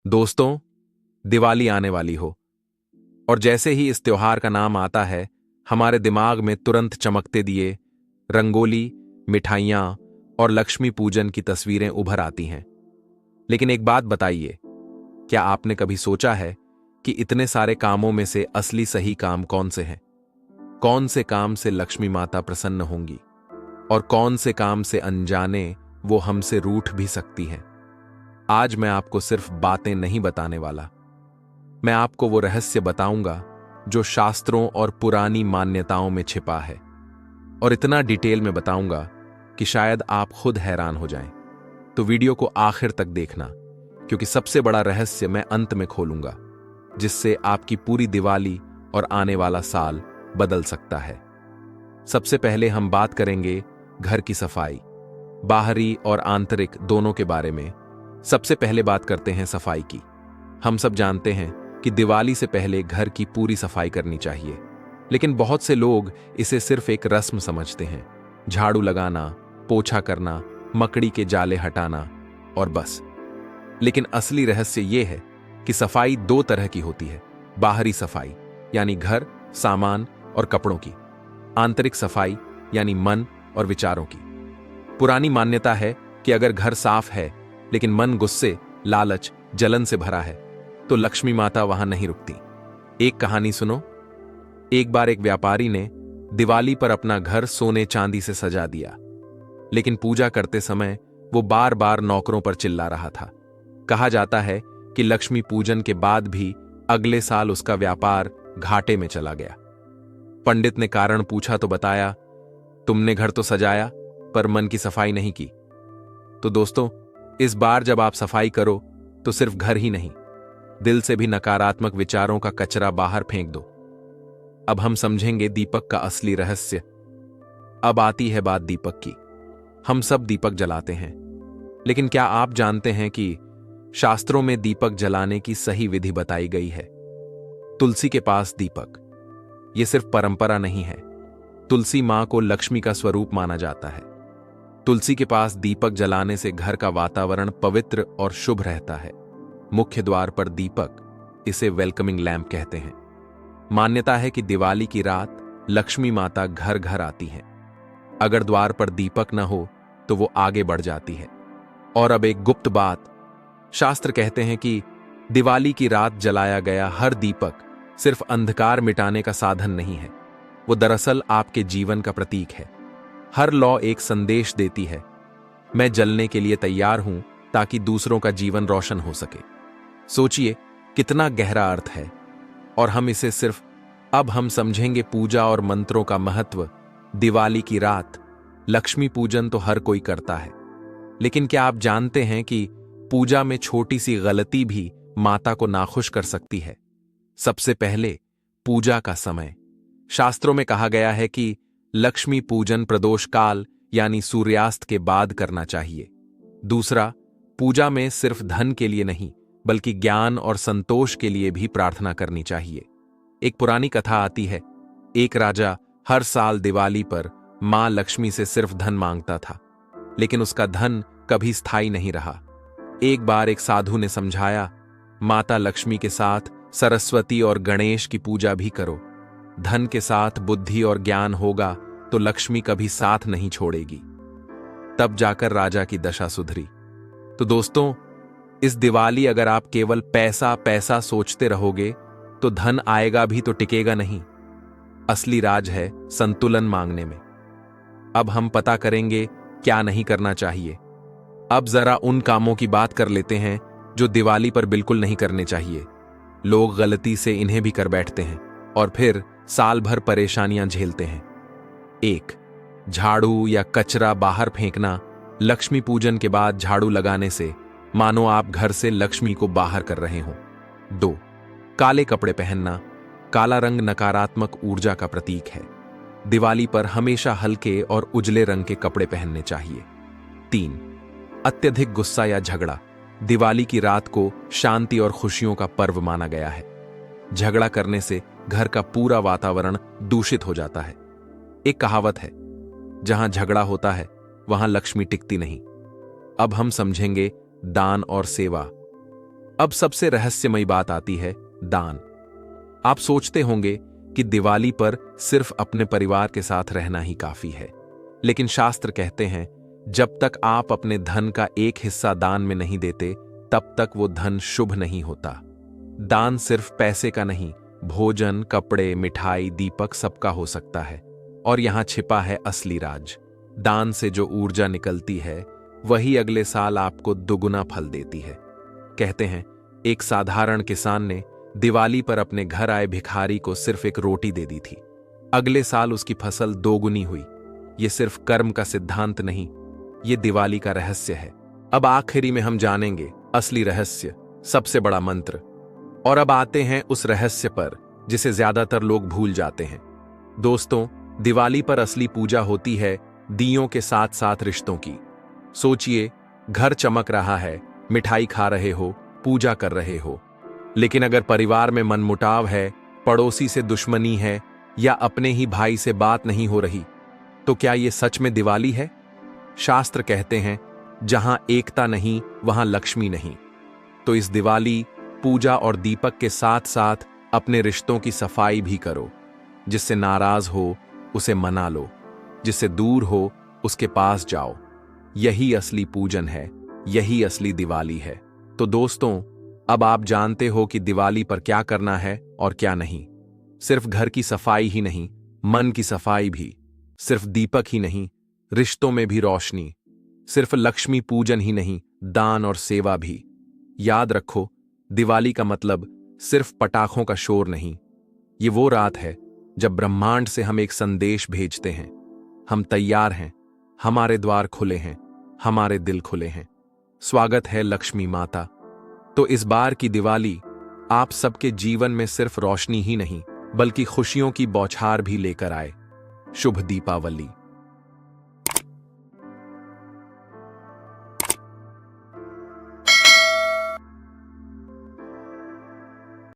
दोस्तों, दिवाली आने वाली हो और जैसे ही इस त्योहार का नाम आता है, हमारे दिमाग में तुरंत चमकते दिए, रंगोली, मिठाइयाँ और लक्ष्मी पूजन की तस्वीरें उभर आती हैं। लेकिन एक बात बताइए, क्या आपने कभी सोचा है कि इतने सारे कामों में से असली सही काम कौन से हैं? कौन से काम से लक्ष्मी माता प्रसन्न होंगी और कौन से काम से अनजाने वो हमसे रूठ भी सकती हैं? आज मैं आपको सिर्फ बातें नहीं बताने वाला, मैं आपको वो रहस्य बताऊंगा जो शास्त्रों और पुरानी मान्यताओं में छिपा है, और इतना डिटेल में बताऊंगा कि शायद आप खुद हैरान हो जाएं। तो वीडियो को आखिर तक देखना, क्योंकि सबसे बड़ा रहस्य मैं अंत में खोलूंगा, जिससे आपकी पूरी दिवाली और आने वाला साल बदल सकता है। सबसे पहले हम बात करेंगे घर की सफाई, बाहरी और आंतरिक दोनों के बारे में। सबसे पहले बात करते हैं सफाई की। हम सब जानते हैं कि दिवाली से पहले घर की पूरी सफाई करनी चाहिए, लेकिन बहुत से लोग इसे सिर्फ एक रस्म समझते हैं। झाड़ू लगाना, पोछा करना, मकड़ी के जाले हटाना और बस। लेकिन असली रहस्य यह है कि सफाई दो तरह की होती है। बाहरी सफाई यानी घर, सामान और कपड़ों की। आंतरिक सफाई यानी मन और विचारों की। पुरानी मान्यता है कि अगर घर साफ है लेकिन मन गुस्से, लालच, जलन से भरा है, तो लक्ष्मी माता वहां नहीं रुकती। एक कहानी सुनो। एक बार एक व्यापारी ने दिवाली पर अपना घर सोने चांदी से सजा दिया, लेकिन पूजा करते समय वो बार बार नौकरों पर चिल्ला रहा था। कहा जाता है कि लक्ष्मी पूजन के बाद भी अगले साल उसका व्यापार घाटे में चला गया। पंडित ने कारण पूछा तो बताया, तुमने घर तो सजाया पर मन की सफाई नहीं की। तो दोस्तों, इस बार जब आप सफाई करो तो सिर्फ घर ही नहीं, दिल से भी नकारात्मक विचारों का कचरा बाहर फेंक दो। अब हम समझेंगे दीपक का असली रहस्य। अब आती है बात दीपक की। हम सब दीपक जलाते हैं, लेकिन क्या आप जानते हैं कि शास्त्रों में दीपक जलाने की सही विधि बताई गई है? तुलसी के पास दीपक, यह सिर्फ परंपरा नहीं है। तुलसी मां को लक्ष्मी का स्वरूप माना जाता है। तुलसी के पास दीपक जलाने से घर का वातावरण पवित्र और शुभ रहता है। मुख्य द्वार पर दीपक, इसे वेलकमिंग लैंप कहते हैं। मान्यता है कि दिवाली की रात लक्ष्मी माता घर घर आती हैं। अगर द्वार पर दीपक न हो तो वो आगे बढ़ जाती है। और अब एक गुप्त बात, शास्त्र कहते हैं कि दिवाली की रात जलाया गया हर दीपक सिर्फ अंधकार मिटाने का साधन नहीं है, वो दरअसल आपके जीवन का प्रतीक है। हर लौ एक संदेश देती है, मैं जलने के लिए तैयार हूं ताकि दूसरों का जीवन रोशन हो सके। सोचिए कितना गहरा अर्थ है। और हम इसे सिर्फ अब हम समझेंगे पूजा और मंत्रों का महत्व। दिवाली की रात लक्ष्मी पूजन तो हर कोई करता है, लेकिन क्या आप जानते हैं कि पूजा में छोटी सी गलती भी माता को नाखुश कर सकती है? सबसे पहले पूजा का समय। शास्त्रों में कहा गया है कि लक्ष्मी पूजन प्रदोष काल यानी सूर्यास्त के बाद करना चाहिए। दूसरा, पूजा में सिर्फ धन के लिए नहीं बल्कि ज्ञान और संतोष के लिए भी प्रार्थना करनी चाहिए। एक पुरानी कथा आती है, एक राजा हर साल दिवाली पर मां लक्ष्मी से सिर्फ धन मांगता था, लेकिन उसका धन कभी स्थायी नहीं रहा। एक बार एक साधु ने समझाया, माता लक्ष्मी के साथ सरस्वती और गणेश की पूजा भी करो। धन के साथ बुद्धि और ज्ञान होगा तो लक्ष्मी कभी साथ नहीं छोड़ेगी। तब जाकर राजा की दशा सुधरी। तो दोस्तों, इस दिवाली अगर आप केवल पैसा पैसा सोचते रहोगे तो धन आएगा भी तो टिकेगा नहीं। असली राज है संतुलन मांगने में। अब हम पता करेंगे क्या नहीं करना चाहिए। अब जरा उन कामों की बात कर लेते हैं जो दिवाली पर बिल्कुल नहीं करने चाहिए। लोग गलती से इन्हें भी कर बैठते हैं और फिर साल भर परेशानियां झेलते हैं। 1. झाड़ू या कचरा बाहर फेंकना। लक्ष्मी पूजन के बाद झाड़ू लगाने से मानो आप घर से लक्ष्मी को बाहर कर रहे हो। 2. काले कपड़े पहनना। काला रंग नकारात्मक ऊर्जा का प्रतीक है। दिवाली पर हमेशा हल्के और उजले रंग के कपड़े पहनने चाहिए। 3. अत्यधिक गुस्सा या झगड़ा। दिवाली की रात को शांति और खुशियों का पर्व माना गया है। झगड़ा करने से घर का पूरा वातावरण दूषित हो जाता है। एक कहावत है, जहां झगड़ा होता है वहां लक्ष्मी टिकती नहीं। अब हम समझेंगे दान और सेवा। अब सबसे रहस्यमयी बात आती है, दान। आप सोचते होंगे कि दिवाली पर सिर्फ अपने परिवार के साथ रहना ही काफी है, लेकिन शास्त्र कहते हैं जब तक आप अपने धन का एक हिस्सा दान में नहीं देते तब तक वो धन शुभ नहीं होता। दान सिर्फ पैसे का नहीं, भोजन, कपड़े, मिठाई, दीपक सबका हो सकता है। और यहां छिपा है असली राज। दान से जो ऊर्जा निकलती है वही अगले साल आपको दुगुना फल देती है। कहते हैं एक साधारण किसान ने दिवाली पर अपने घर आए भिखारी को सिर्फ एक रोटी दे दी थी। अगले साल उसकी फसल दोगुनी हुई। ये सिर्फ कर्म का सिद्धांत नहीं, ये दिवाली का रहस्य है। अब आखिरी में हम जानेंगे असली रहस्य, सबसे बड़ा मंत्र। और अब आते हैं उस रहस्य पर जिसे ज्यादातर लोग भूल जाते हैं। दोस्तों, दिवाली पर असली पूजा होती है दियों के साथ साथ रिश्तों की। सोचिए, घर चमक रहा है, मिठाई खा रहे हो, पूजा कर रहे हो, लेकिन अगर परिवार में मनमुटाव है, पड़ोसी से दुश्मनी है या अपने ही भाई से बात नहीं हो रही, तो क्या यह सच में दिवाली है? शास्त्र कहते हैं जहां एकता नहीं वहां लक्ष्मी नहीं। तो इस दिवाली पूजा और दीपक के साथ साथ अपने रिश्तों की सफाई भी करो। जिससे नाराज हो उसे मना लो, जिससे दूर हो उसके पास जाओ। यही असली पूजन है, यही असली दिवाली है। तो दोस्तों, अब आप जानते हो कि दिवाली पर क्या करना है और क्या नहीं। सिर्फ घर की सफाई ही नहीं, मन की सफाई भी। सिर्फ दीपक ही नहीं, रिश्तों में भी रोशनी। सिर्फ लक्ष्मी पूजन ही नहीं, दान और सेवा भी। याद रखो, दिवाली का मतलब सिर्फ पटाखों का शोर नहीं। ये वो रात है जब ब्रह्मांड से हम एक संदेश भेजते हैं, हम तैयार हैं, हमारे द्वार खुले हैं, हमारे दिल खुले हैं। स्वागत है लक्ष्मी माता। तो इस बार की दिवाली आप सबके जीवन में सिर्फ रोशनी ही नहीं बल्कि खुशियों की बौछार भी लेकर आए। शुभ दीपावली।